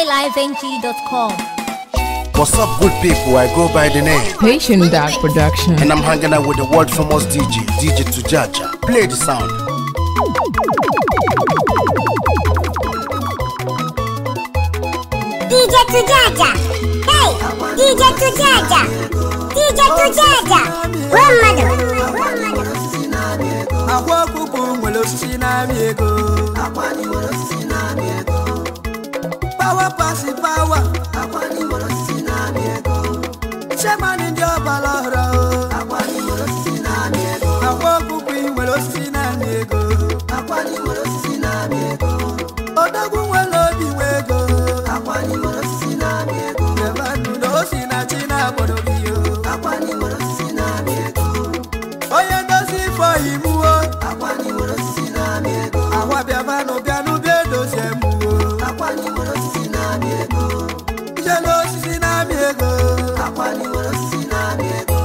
highlifeng.com. What's up, good people? I go by the name Patient Dog Production, and I'm hanging out with the world famous DJ Tujaja. Play the sound. DJ Tujaja. Hey, DJ Tujaja. DJ Tujaja. One mother. Power passing power. Chairman in your balora. I walk with me, will see Namigo. Odagu will not be wego. Never do those in a China, but of you. Oh, yeah, does it for him? I want Biavano Piano Bedos and Jealousy in Amigo.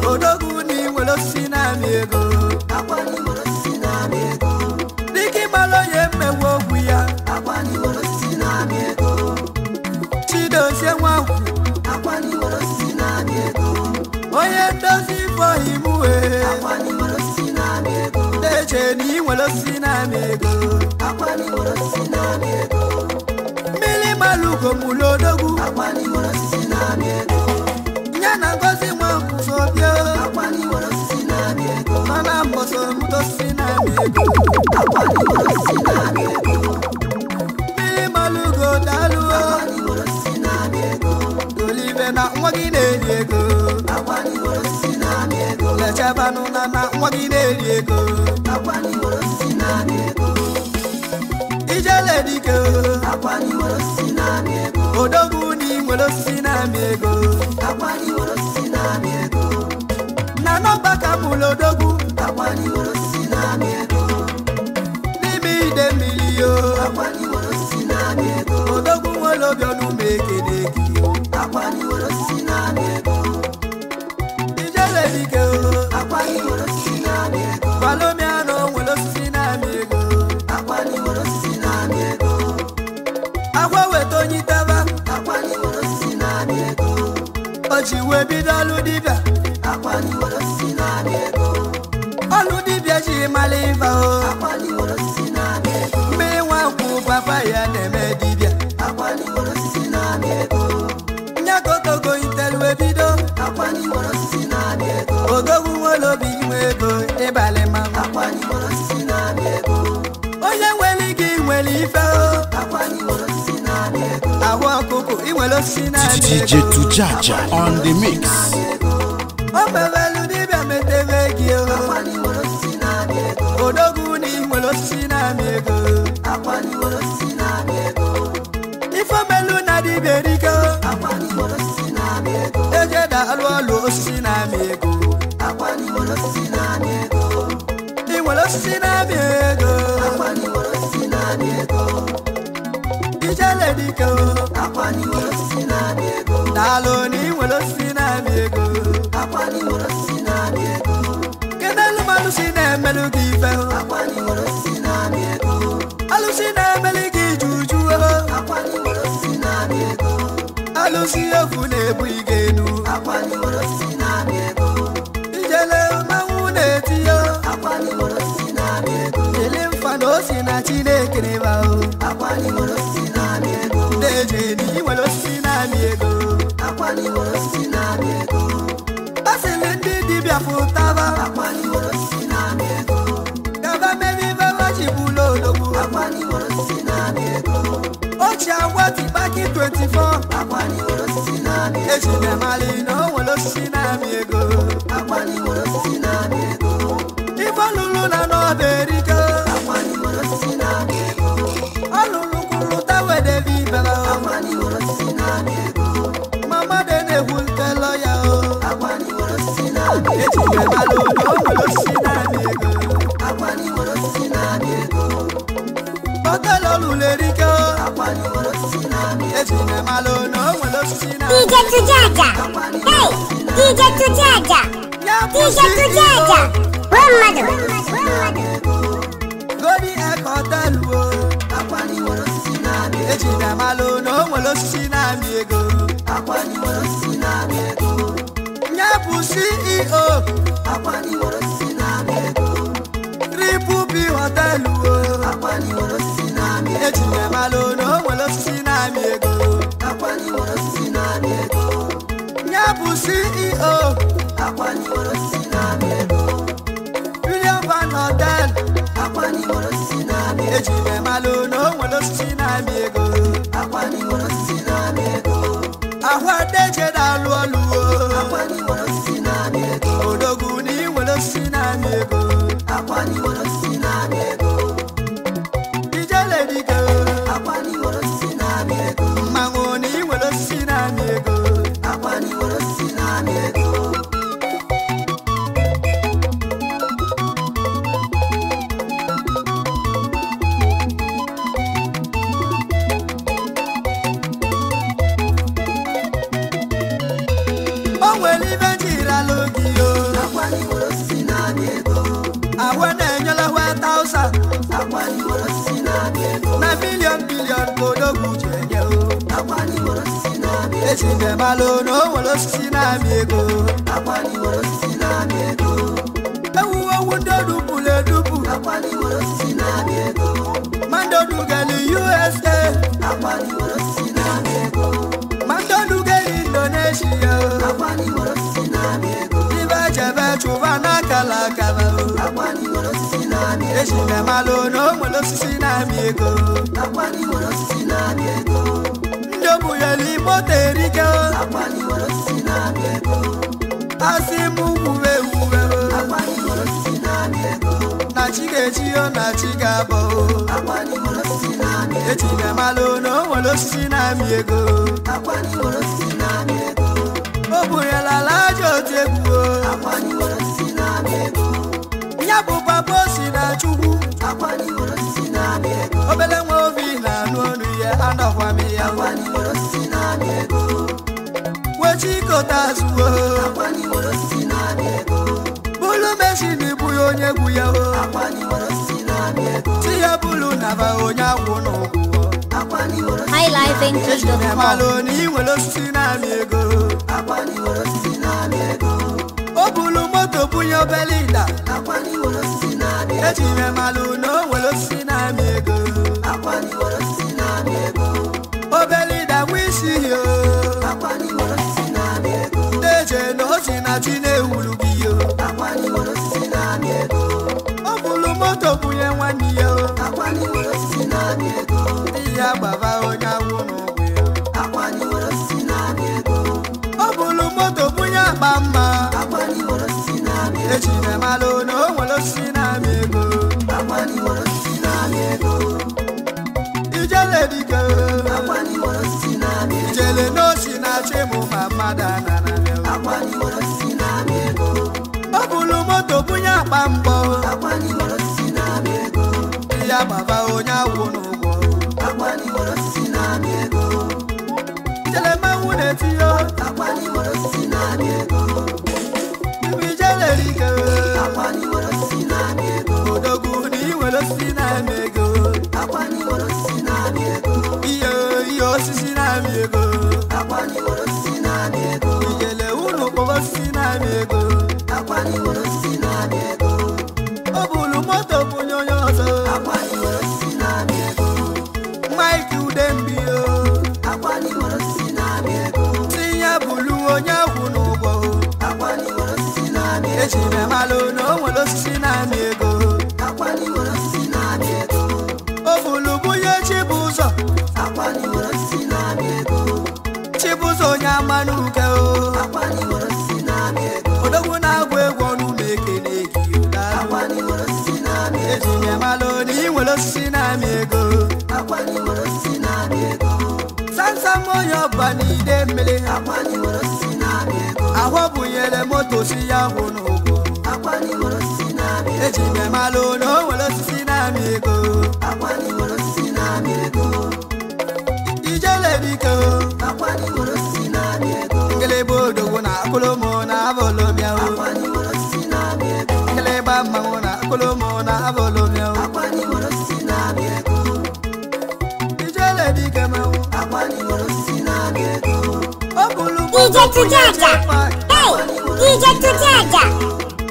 Odoguni will see Namigo. Nicky Maloye me walk we are. She does a walk. Oh, yeah, does it for him? The Jenny will see Namigo. Mili Maluko Mulodogu. Yana gozi mwangu sobyo. Mana mboso muto sinamigo. Mili Maluko daluo. Dolive na mwagine diego. Lecha banuna na mwagine diego. Ijele dike. Odoguni mwelo sinamigo. Nano baka mulodogu. Nimi de milio. Odogu mwelo bionu mekedeki. Ijele dike. Palomiano mwelo sinamigo. Akwa weto nyitaba. Ochi webidalu dibia. Olu dibia chi maliva o. Me wanku papa ya neme dibia. Nyako togo intel webido. Ogogu wolo bimwego ebalema. Oye weligi welife o. Awa koko iwelo sinamigo. DJ Tujaja on the mix. Obevelu dibia metevegio. Odoguni iwelo sinamigo. Ifomelu na diberiko. Ejeda alwalo sinamigo. Iwelo sinamigo. Ijele diko. Daloni iwelo sinamigo. Kenelu malusine melugife. Alusine meligi juju. Alusi ofune buigenu. Ijele maune tiyo. Jele mfano sina chile keneva. Deje ni welo sinamigo. Baselendi dibia futaba. Gaba mevi vava chibulo lobu. Ocha wati back in 24. Ejine mali no welo sinamigo. Ifa lulu na no berika. Alulu kuluta wede vibela. Mama dene hulte loya o. Ejine malo no welo sinamigo. Otelo lulerika. Ejine malo no welo sinamigo. DJ Tujaja. Hey, DJ Tujaja. DJ Tujaja. One mother. Godi ekotelu. ejina malo no nwelo sisi na mi ego akwani nwelo sisi na mi ego nyabu CEO akwani nwelo sisi na mi ego Triple B hotel akwani nwelo sisi na mi ego ejina malo no nwelo sisi na mi ego akwani nwelo sisi na mi ego nyabu CEO akwani nwelo sisi na mi ego William Van Hotel akwani nwelo sisi na mi ego ejina malo no nwelo sisi na mi ego akwani nwelo sisi na mi ego ahwa deje da luolu akwani nwelo sisi na mi ego odogu ni nwelo sisi na mi ego akwani nwelo sisi na mi ego ijele dike akwani nwelo sisi na mi ego mango ni nwelo sisi na mi ego akwani nwelo sisi na mi ego na million billion kodo bujenye o akwani woro sisi na mi ego ejinde malo no woro sisi na mi ego akwani woro sisi na mi ego ewu owu ndodu bule dubu akwani woro sisi na mi ego mandodu geli USA akwani woro sisi na mi ego mandodu geli Indonesia akwani woro sisi na mi ego ibe jebe chuva na kala kala akwani woro sisi na mi ego ejinde malo no woro sisi na mi ego akwani woro sisi na mi ego ndobu yeli moterike akwani woro sisi na mi ego asimu uwe akwani woro sisi na mi ego na chigechiyo na chigabo akwani woro sisi na mi ego ejinde malo no woro sisi na mi ego akwani woro sisi na mi ego obu yela lajo tegbu akwani woro sisi na mi ego nyabu papo si na chugbu akwani woro sisi na mi ego obele nwa obi na nuonu ye andokwa mi ya akwani woro sisi na mi ego wechiko tazuo akwani woro sisi na mi ego bulu meshini buyo onye gwu ya akwani woro sisi na mi ego tiya bulu na ba onye agwu n'ugwu akwani woro High Life Interest.com malo ni nwelo sisi na mi ego akwani woro sisi na mi ego obulu moto bunyo belida akwani woro sisi na mi ego ejime malu no nwelo sisi na mi ego akwani woro sisi na mi ego obelida wisi yo akwani woro sisi na mi ego deje no si na chine ulugi yo akwani woro sisi na mi ego obulu moto bunye nwani yo akwani woro sisi na mi ego iya baba onya wunu akwani woro sisi na mi ego obulu moto bunye bamba akwani woro sisi na mi ego ejime malo no nwelo sisi na mi ego akwani woro sisi na mi ego ijele dike akwani woro sisi na mi ego ijele no si na chemu mamada na na mi akwani woro sisi na mi ego obulu moto bunye bambo akwani woro sisi na mi ego iya baba onya wunu akwani woro sisi na mi ego ijele mawune tiyo akwani woro sisi na mi ego ijele dike akwani woro sisi na mi ego odogu ni woro sisi na mi ego akwani woro sisi na mi ego iyo sisi na mi ego akwani woro sisi na mi ego ijele unu kogo sisi na mi ego akwani woro sisi na mi ego obulu moto bunyonyoso akwani woro sisi na mi ego Mike Udembio akwani woro sisi na mi ego tinya bulu onya wunugo akwani woro sisi na mi ego ejime malo no nwelo sisi na mi ego akwani woro sisi na mi ego obulu bunye chibuzo akwani woro sisi na mi ego chibuzo nya manuke o akwani woro sisi na mi ego odogwu na agwu egwu onu mekene egi akwani woro sisi na mi ego ejime malo ni nwelo sisi na mi ego akwani woro sisi na mi ego sansa moyo bani de mele akwani woro sisi na mi ego ahwo bunyele moto si ya honogo akwani woro sisi na mi ego ejime malo no nwelo sisi na mi ego akwani woro sisi na mi ego ijele dike akwani woro sisi na mi ego ngele bodo na akolomo na volomia akwani woro sisi na mi ego ngele ba mango na akolomo na volomia akwani woro sisi na mi ego ijele dike Tujaja. Hey, DJ Tujaja.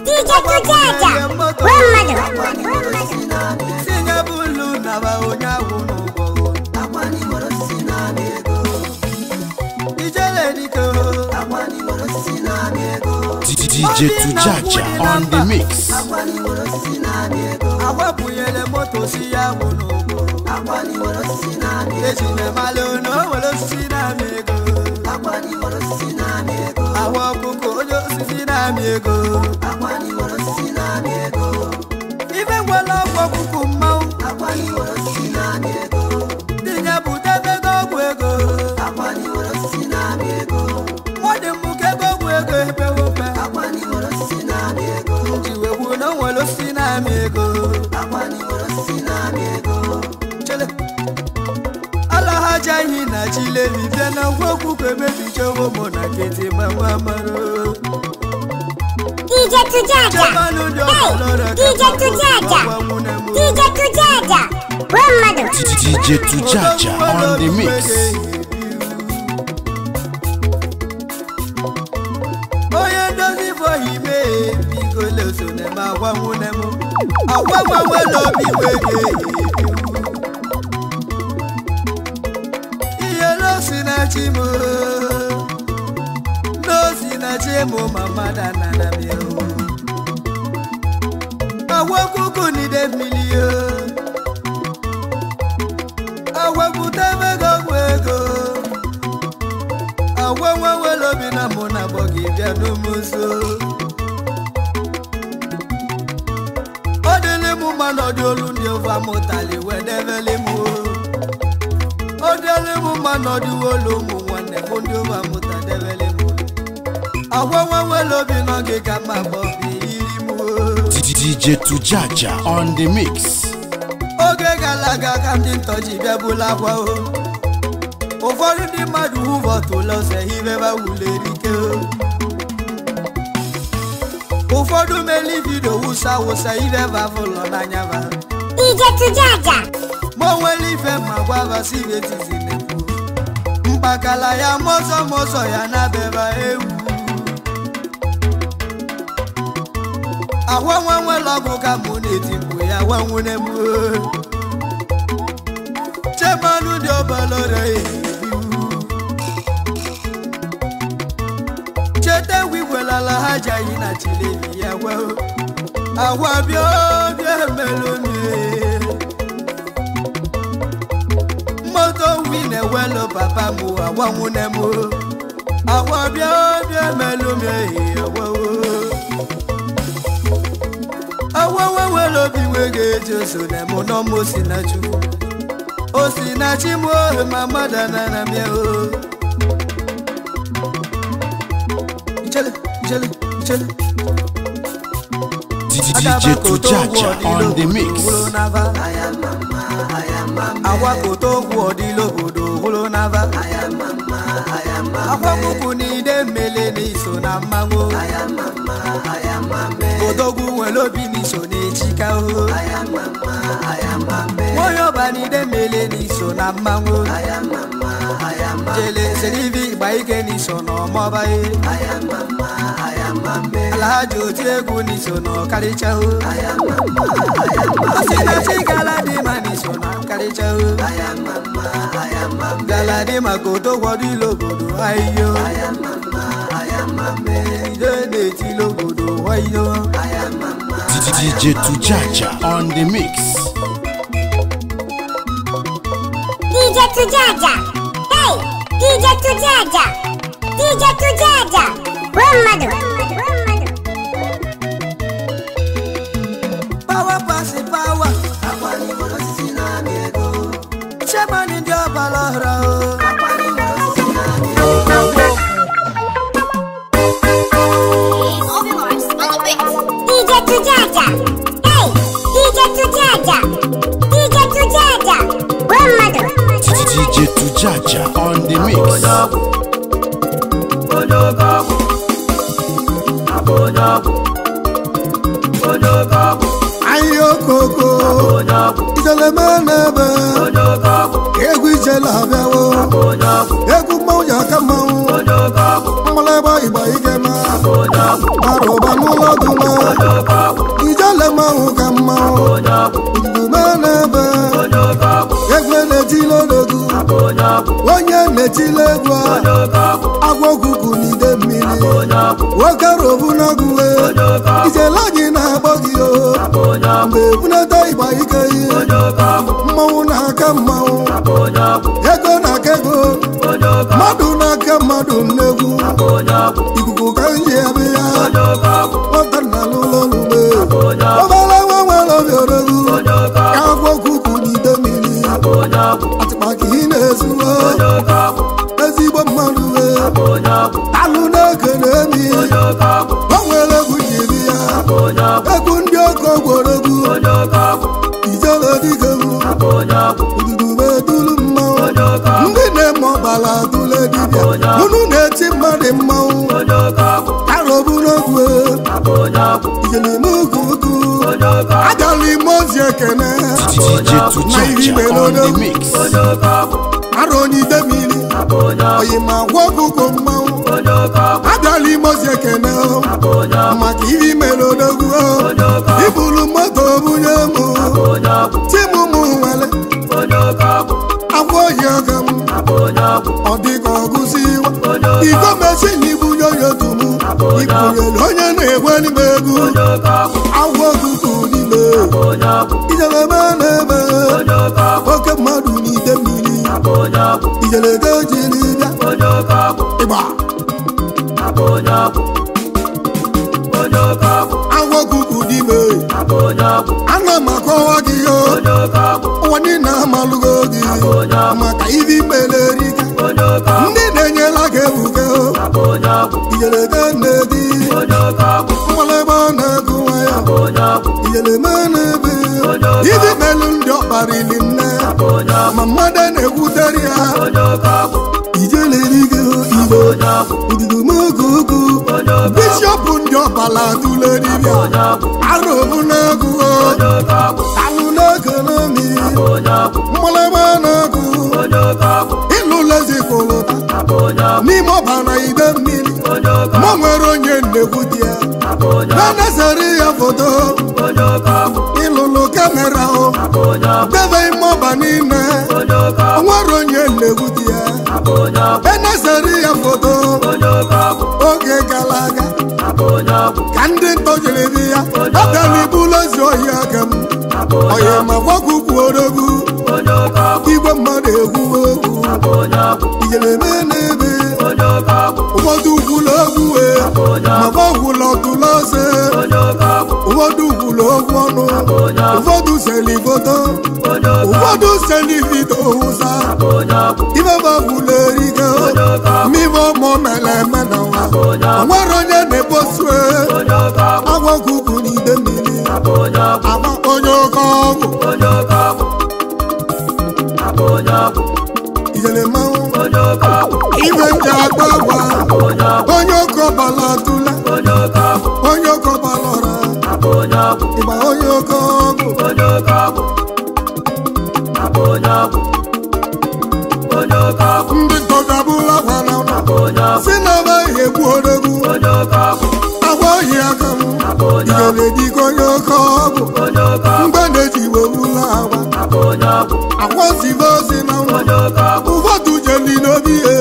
DJ Tujaja. One mother. Singa bulu na ba onya wunu go. DJ Tujaja on the mix. Awapuyele moto si ya wonogo. Ejine malo no wolo si na mego. Awapuko ojo si na mego. Even wala wapuko mau. Dinya buta bego gwego. Mwade muke go gwego hepe wope. Jiwe wuno wolo si na mego. Chele. Alahaja hina chile viviana woku kweme vichowo mona kete mama maro. DJ Tujaja. Hey, DJ Tujaja. DJ Tujaja. One mother. DJ Tujaja on the mix. Oya dozi for hime bigolo so ne ma wa munemu. Awa ma we lo bi wege. Iye lo sinachimo. No sinachimo mama dana na mi o. Awa kuku ni de milio. Awa kutebe go wego. Awa we lo bi na mona bogi bia no muso. Odele mu manodo olundi ova motali we devele mu. Odele mu manodo olumu wane mundi ova mota devele mu. Awa we lo bi no ge kama bobi iri mu. DJ Tujaja on the mix. Oge galaga kam din toji bia bula kwa o. Oforu di madu huvo to lo se hive ba ulerike o. Oforu meli video usa hive ba folo na nyava. DJ Tujaja. Mo weli fe magwa si veti zinepu. Mpakala ya moso ya na beba ewu. Awa logo ka moneti mbu ya wanwune mu. Chemanu di obalore. Chete wiwela la haja ina chilevi ya wao. Awa bio meloni. Moto wine welo papa mu awa mune mu. Awa bio meloni ya wao. Awa welo biwege Jesu ne mo no mo sinachu. O sinachi mo mama dana na mi o. Chele. DJ Tujaja on the mix. Awa koto wodi logodo holo nava. Awa kuku ni de mele ni so na mango. Kotogu welo bi ni so ne chika o. Moyo bani de mele ni so na mango. Jele serivi baike ni so no mobae. Alajo tiegu ni so no karicha o. Asina chikala di mani so na karicha o. Gala di makoto wodi logodo ayo. Ide ti logodo ayo. DJ Tujaja on the mix. DJ Tujaja. Hey, DJ Tujaja. DJ Tujaja. One mother. Power pass power. Chemani ndio balora o. DJ Tujaja. Hey, DJ Tujaja. DJ Tujaja. One mother. DJ Tujaja on the mix. Ayo koko Ijele menebe Egu ijele abewo Egu mauja kamau Mala mmalaba igba ike ma arụba n'ụlọ duma ijele mmanwụ ka mmanwụ udume n'ebe egwe na-etile ologu onye na-etile egwu agwọ okuku n'ide mmiri nwoke robu n'ọgụwe ijele anyị na-agbọ gị o mgbe ebunata igba ike ihe mmanwụ na-aka mmanwụ ego na-aka ego mmadụ na-aka mmadụ nnegwu ikuku ka nji ebe ya nwata na n'ụlọ n'ugbe ọbara nwa nwere obi oregwu ka agwọ okuku n'ide mmiri atịkpaka ị na-ezuwo ezigbo mmadụ alụ na-ekene emi o nwere egwu jiri ya egwu ndị ọkọ gworegwu ijele dịgegwu ududu metụlụ mmanwụ ndị na-eme ọbara tụle dibịa unu na-eti mmadụ mmanwụ karobu n'ogwe ijele n'ukuku ajala ime ozi ekene na iri melodogwu aronide mmiri oyima gwa ọkụkọ mmanwụ abịala ime ozi ekene maka iri melodogwu ibulu moto bunye mụ timụmụ nwere agwa oyi ọga m ọ dịka ọgụzi iwe iko mesi na ibunye onye otumu ibunyere onye na-egwe n'ime egwu agwa ọkụkọ n'ime ijelebe na-ebe oke mmadụ n'ide mmiri ijele ga ejiri bịa ịgba agwa ọkụkọ n'ime ana m akọwa gị yo ụwa niile amalụgo gị maka ibi melerika ndị na-enyela gị ebuke ijele ga nne gị mmalebe ọ na-egụ nwayọ ijele mee n'ebe ibi melu ndị ọkparili nne ma mmadụ na-ekwutere ya ijele gị igbo ududu mogo ogu bishọp ndị ọbala tụle dibịa arụbụ na-egwu alụ na-ekonomi mmalebe na-egwu ịlụlezi kụlụta n'ime ọbara ide mmiri ma nwere onye nnekwu di ya na-esere ya foto ịlụlụ kamera debe ime ọba niile nwere onye nnekwu di ya na-esere ya foto oge gara aga ka ndị ntọjiri di ya abịala ibulu ezi ohi aka m oyi ma gwagwukwu odogwu igwe mmadụ egwu egwu ijeleme n'ebe ụfọdụ ugwula ogwu ma gbagwula ọtụla ose ụfọdụ ugwula ogwu ọnụ ụfọdụ seli foto ụfọdụ seli vidio ụsa ibe gbagwula erike mmiri ọmụ mere eme na nwa nwere onye na-eposue agwa kuku n'ide mmiri agwa onye oke ọgwụ ijele mmanwụ ibe nje agba agwa onye oke ọbala tụla onye oke ọbala ọra ịgba onye oke ọgwụ ndị ntọgabụla gwana si na amaghị egwu odogwu agwa ohi aka m ijele dịka onye oke ọgwụ mgbe na-eji wewula agwa zibe ozi na nwa ụfọdụ jeli n'obi ihe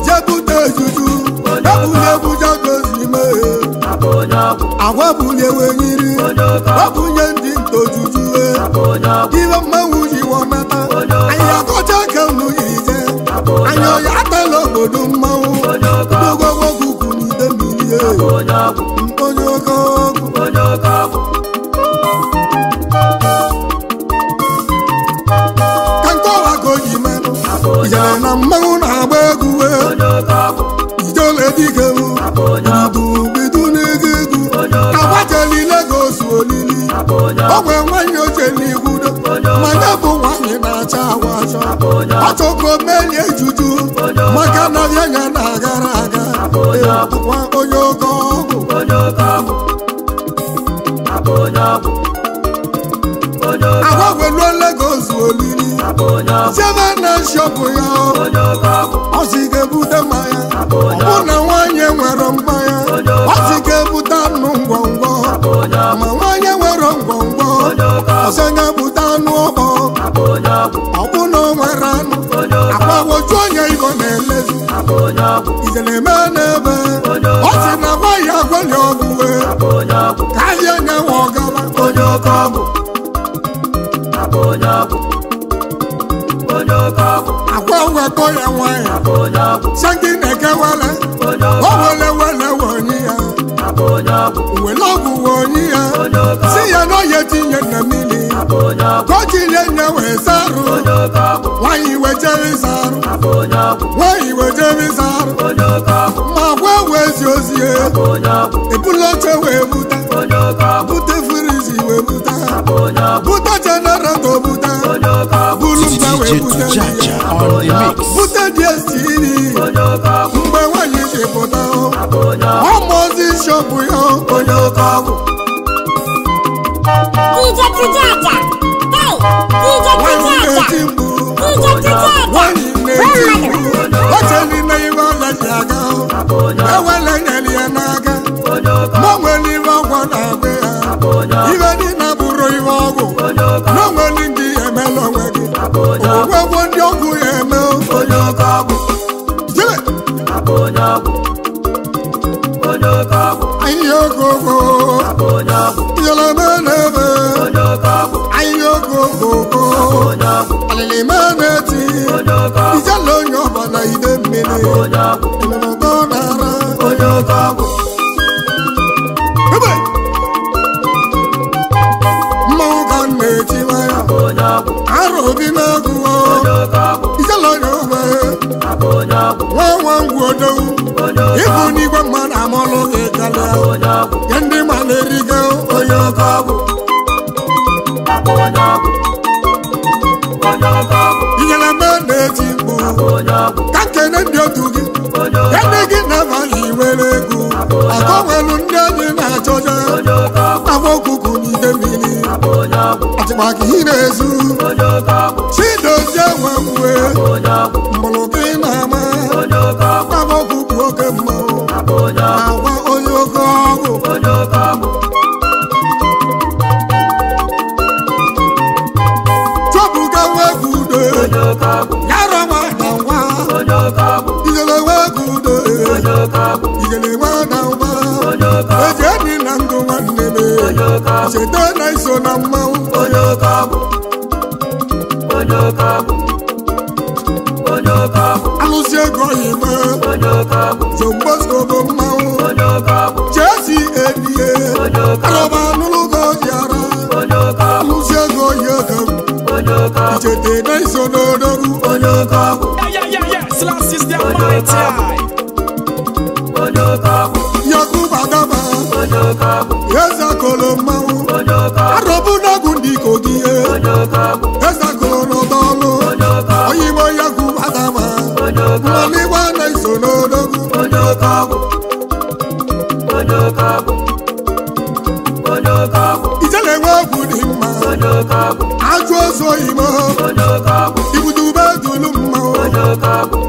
jebute ejuju ebunye ebuja gozi mee agwa bunye wenyiri ọbụnye ndị ntojuju ibe mmanwụ ji wọnata anyị akọcha ka unu ije anya ọya atala obodo mmanwụ dogogo gugu n'ide mmiri onye oke ọgwụ ka nkọwa ka o ji menụ ijere na mmanwụ na-agba egwu ijele dike bidu n'ego egwu agbajeli Lagos olili ogwe nwanyị ojeli igwudo manya bụ nwanyị na-acha agwa achọ ọchọko melie juju maka na yanya na-agara aga nwa onye oke ọgwụ agwagweluo Lagos olili jebe na shọpụ ya ọ si ga-ebute mmanya ọ bụ na nwanyị nwere mmanya ọ sị ka ebute anụ ngwongwo ma nwanyị nwere ngwongwo ọsọ ga-ebute anụ ọkpọ ọ bụ na o nwere anụ agbawoju onye Igbo na-elezi ijele eme n'ebe ọ sị na gwa ya agwali ọgwụ ka ahịa nye nwe ọgaba onye oke ọgwụ agwa wekọ ya nwanyị sangị na-ekewele o wele wele onye ya wele ọgwụ onye ya si ya na oye tinye na mmiri ka o tinye nye wee sarụ nwanyị wejere sarụ nwanyị wejere sarụ ma gwa wezi ozie ebula oche wee bute firizi wee bute jenereto bute bulu mgbe wee bute DSTV mgbe nwanyị ji pụta ọmụzi shọpụ ya onye oke ọgwụ DJ Tujaja, hey, DJ Tujaja, DJ Tujaja, oche n'ime iwe ọla ji aga ewele nyere ya n'aka n'onwere iwe ọgwụ na-agba ya iwe niile bụrụ iwe ọgwụ n'onwere ndị emela onwe gị ogwegwo ndị ọgwụ ya eme onye oke ọgwụ anyị ogogo yelemenebe anyị ogogo alilimeneti ijele onye ọbana ide mmiri ịlụlụtọ nara onye oke ọgwụ mmanwụ ka m na-etiwa ya arụ obi na-agụwo ijele onye ogbe nwa ngwu odowu ịbụ n'igwe mmadụ amụlụ gị karịa ya ndị ma na-erigo onye oke ọgwụ inyere mbe na-eti mkpu ka kene ndị otu gị ya ndị gị na-abaghị nwere ego akọwelu ndị anyị na-achọja afọ okuku n'ide mmiri atụmaka ị na-ezu chidozie nwe mwe mgbụrụ gị na-ama afọ okuku oke mmanwụ agwa onye oke ọgwụ chọpụga nwegwu udo yara nwa na nwa ijele nwegwu udo ijele nwa na nwa eji enyi na ndụ nwanne m cheta na iso na mmanwụ alụsị ego oyime Jombosko bụ mmanwụ Chesi ebie arọba n'ụlọ jiara alụsị ego oyi ego ichete na iso n'odogwu onye oke ọgwụ Yakuba Gaba eze kolo mmanwụ arọbụ n'ọgwụ ndị kogi eze kolo n'ọdọọlụ oyimo Yakuba Gaba mmanụ ịgba na iso n'odogwu ijele nwe egwu dị mma ajụ ozu oyimo ibudube dulu mmanwụ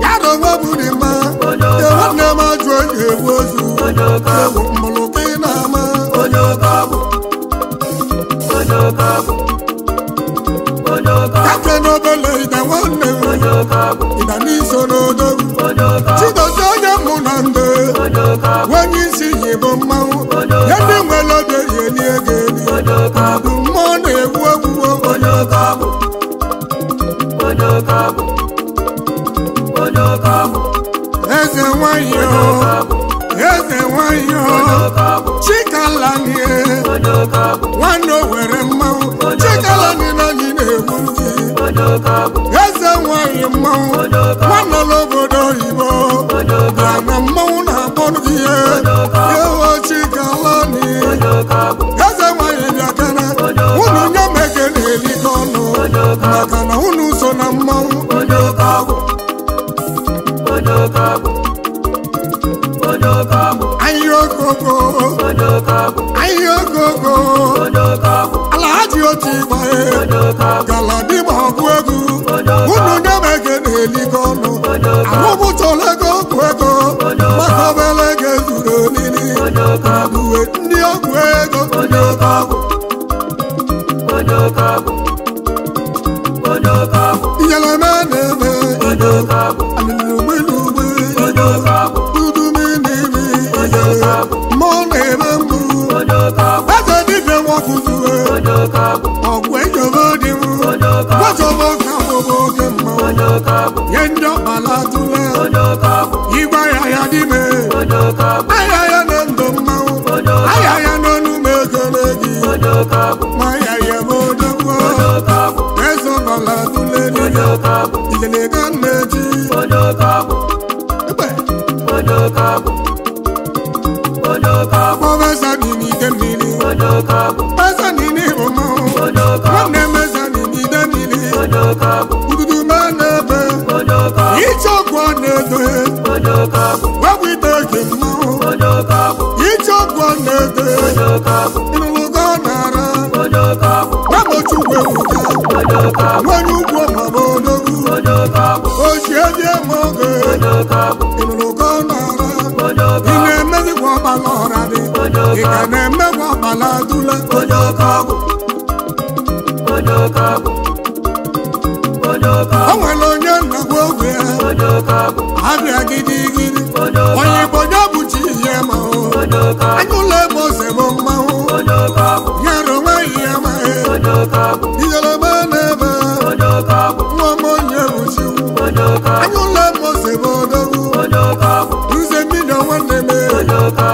yara onwe bụ dị mma nwanne m ajụ onye egwu ozu egwu mmụlụka ị na-ama kake n'obele ịda nwanne ịda n'iso n'odogwu chidozie onye mụ na ndị onye isi yi bụ mmanwụ ya ndị nwere obi eji eli ego eli bụ mmụọ na-egwu egwuwo eze nwanyị Chikalani nwanne Owerri mmanwụ Chikalani na anyị na-egwu ndị eze nwanyị mmanwụ nwanne n'obodo oyibo bịa na mmanwụ na-akpọrọ gị ewo Chikalani eze nwanyị bịa kana unu nye mege na-erikọ ọnụ maka na unu so na mmanwụ Ayokoko Alhaji oti gbae Galadi ma ọgụ egwu unu nye mege na-erikọ ọnụ ahụbụtọla ego ọgụ ego maka obele ga-ezu uwe ndị ọgwụ ego iyeleme na-eme alụlụgbelugbe uduminibi mmụọ na-eme mgbu eze dibịa nwakwụzuwe ọgwụ ejobo dị m gwajobo ka bụbụ oke mmanwụ nye ndị ọkpala tụle igwe ahịa dime ahịa ya na ndụ mmanwụ ahịa ya n'ọnụ m ekele gị ma ahịa ya bụ odogwu eso ọkpala tụle niile ijele ka nneji Professor Nini Demili Professor Nini Romao Nwanne Mesa Nini Demili Ududu Manebe Ichokwa Nede Wabwite Kimao Ichokwa Nede Inulugo Nara Wabochukwe Uja Nwanyukwo Mabodogu Oshieje Moge Inulugo Nara Ine-emezi kwa ọbala ọra dị Ika na-eme kwa ọbala dule O nwere onye nnagwa ogwe ya abịa gidigidi onye Igbo ya bụ chi ihe ma o anyụla ebe ose bụ mmanwụ nyere onwe ihe amaghị ijelebe na-ebe nwa m onye bụ chi anyụla ebe ose bụ odogwu nze milion nwanne m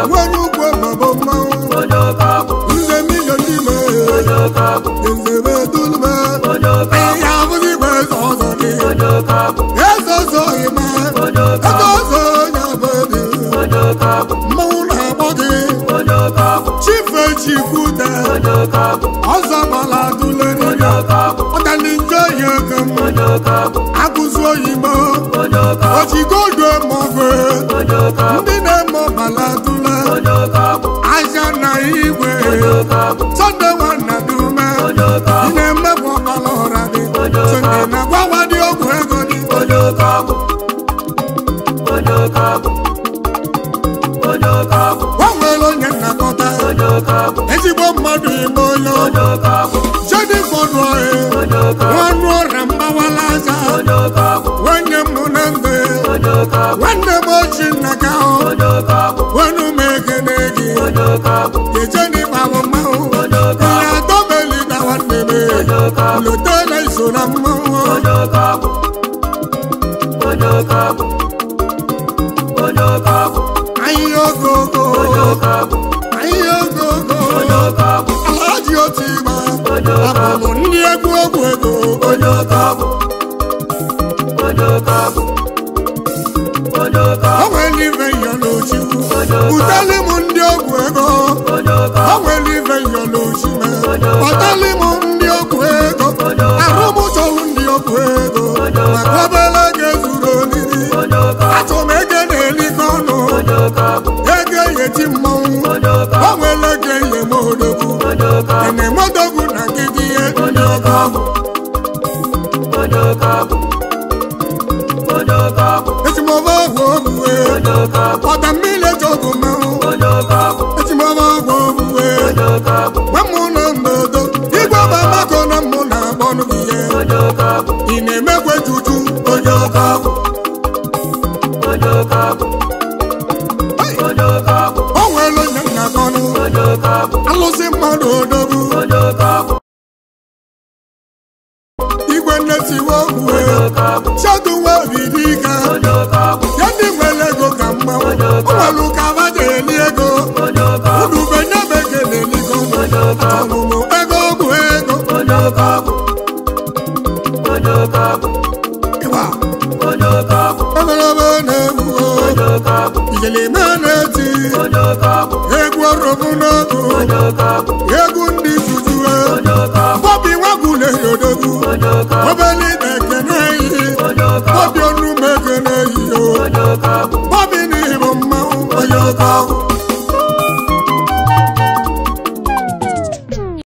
nwanyị ugwu mabụ mmanwụ nze milion n'ime nzebe dulube ihe abụzigwe eze ọzọ dị eze ọzọ ime eze ọzọ onye abụdị mmanwụ na-akpọ gị chife chikwute ọzọ gbala dule niile ọdani nje ya eke m akụzi oyibo ojigodo mọgwe ndị na-eme ọbala dule aja na igwe Sunday nwanna dume ị na-emegbu ọbala ọra dị Sunday na-agwawa dị ọgwụ ego dị o nwere onye nnakọta ezigbo mmadụ ime onye jedi fọdụ nwanụ ọrịa mgbawala aja nwanne m na mbe nwanne m ochi nna ka wenu m ekene gị ejeni gbabụ mmanwụ ihe atọbeli na nwanne m lotela iso na mmanwụ anyị ogogo Alhaji Otigba abụmụ ndị egwu ogwu ego o nwere ife nyọ n'ochikwu buteli m ndị ogwu ego o nwere ife nyọ n'ochime kpọteli m ndị ogwu ego arụmụchọrụ ndị ogwu ego maka obere ego ezuru olili achọ m ego na-elikọ ọnụ ego eyeti mmanwụ o nwere ego enye m odogwu enemodogwu na nkịtị ihe ndị ọgọ etimọba ọgwụ ogwuwe ọda mmiri ejogu mmanwụ etimọba ọgwụ ogwuwe gwa mụ na mbodo igwe ọbamako na mmụ na-agbọnụ gị ihe ị na-emekwe juju onye ọgọ o nwere onye nnakọnụ alụsị mmadụ odogwu igwe nnetiwe ogwuwe chaduwe bidika ya ndị nwere ego ka mmanwụ o nwere ka abaja eli ego udube nye beke na-eligo ọmụmụ ego ogwu ego emerebe na-egwu ijelime na-eti egwu ọrọbụ n'ọgụ